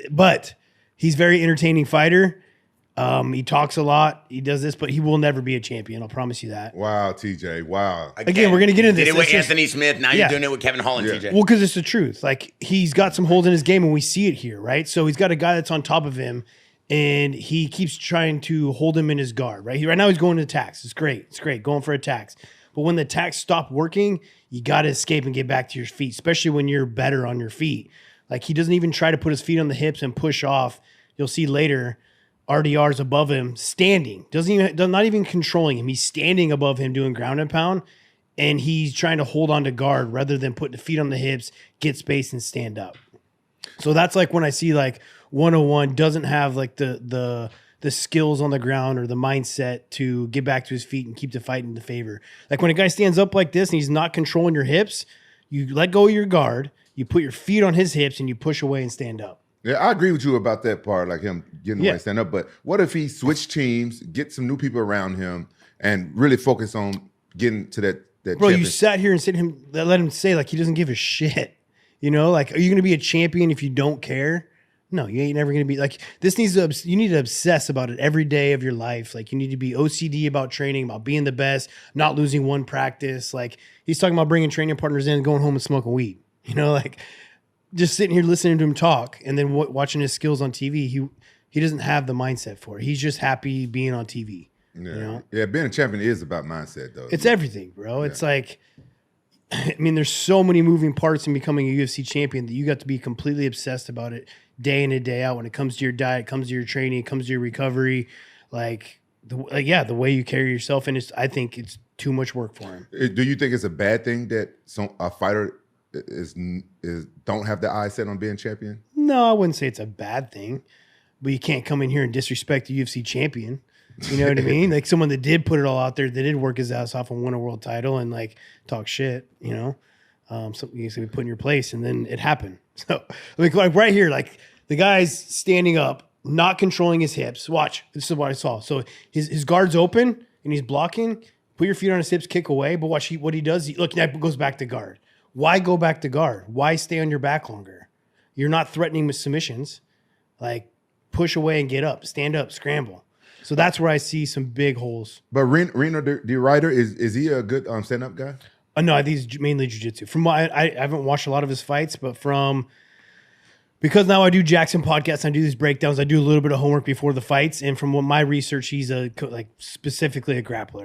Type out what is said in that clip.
But he's very entertaining fighter. He talks a lot. He does this, but he will never be a champion. I'll promise you that. Wow, TJ. Wow. Again, we're going to get into this. Did it with Anthony Smith. Now you're doing it with Kevin Holland, Yeah. TJ. Well, because it's the truth. Like, he's got some holes in his game, and we see it here, right? So he's got a guy that's on top of him, and he keeps trying to hold him in his guard, right? Right now he's going to attacks. It's great. It's great going for attacks. But when the attacks stop working, you got to escape and get back to your feet, especially when you're better on your feet. Like, he doesn't even try to put his feet on the hips and push off. You'll see later, RDR's above him, standing. Not even controlling him. He's standing above him doing ground and pound, and he's trying to hold on to guard rather than put the feet on the hips, get space, and stand up. So that's like when I see like 101 doesn't have like the skills on the ground or the mindset to get back to his feet and keep the fight in the favor. Like when a guy stands up like this and he's not controlling your hips, you let go of your guard, you put your feet on his hips, and you push away and stand up. Yeah, I agree with you about that part, like him getting away and stand up. But what if he switched teams, get some new people around him, and really focus on getting to that Bro, you champion? sat here and let him say like he doesn't give a shit. You know, like, are you going to be a champion if you don't care? No, you ain't never going to be. Like, this needs to, you need to obsess about it every day of your life. Like, you need to be OCD about training, about being the best, not losing one practice. Like, he's talking about bringing training partners in and going home and smoking weed. You know, like, just sitting here listening to him talk and then watching his skills on TV, he doesn't have the mindset for it. He's just happy being on TV. Yeah, you know? Yeah, being a champion is about mindset, though. It's everything, bro. It's like, I mean, there's so many moving parts in becoming a UFC champion that you got to be completely obsessed about it day in and day out when it comes to your diet, comes to your training, it comes to your recovery. The way you carry yourself. And I think it's too much work for him. Do you think it's a bad thing that a fighter is don't have the eye set on being champion? No, I wouldn't say it's a bad thing, but you can't come in here and disrespect the UFC champion. You know what I mean? Like someone that did put it all out there, that did work his ass off and win a world title and like talk shit, you know? Something you can put in your place, and then it happened. So like right here, like the guy's standing up, not controlling his hips. Watch, this is what I saw. So his guard's open and he's blocking. Put your feet on his hips, kick away. But watch what he does. Look, that goes back to guard. Why go back to guard? Why stay on your back longer? You're not threatening with submissions. Like push away and get up, stand up, scramble. So that's where I see some big holes. But Reno De Ryder, is he a good stand-up guy? No, I think he's mainly jiu-jitsu. From what I haven't watched a lot of his fights, but because now I do Jaxxon podcasts, I do these breakdowns, I do a little bit of homework before the fights, and from what my research, he's specifically a grappler.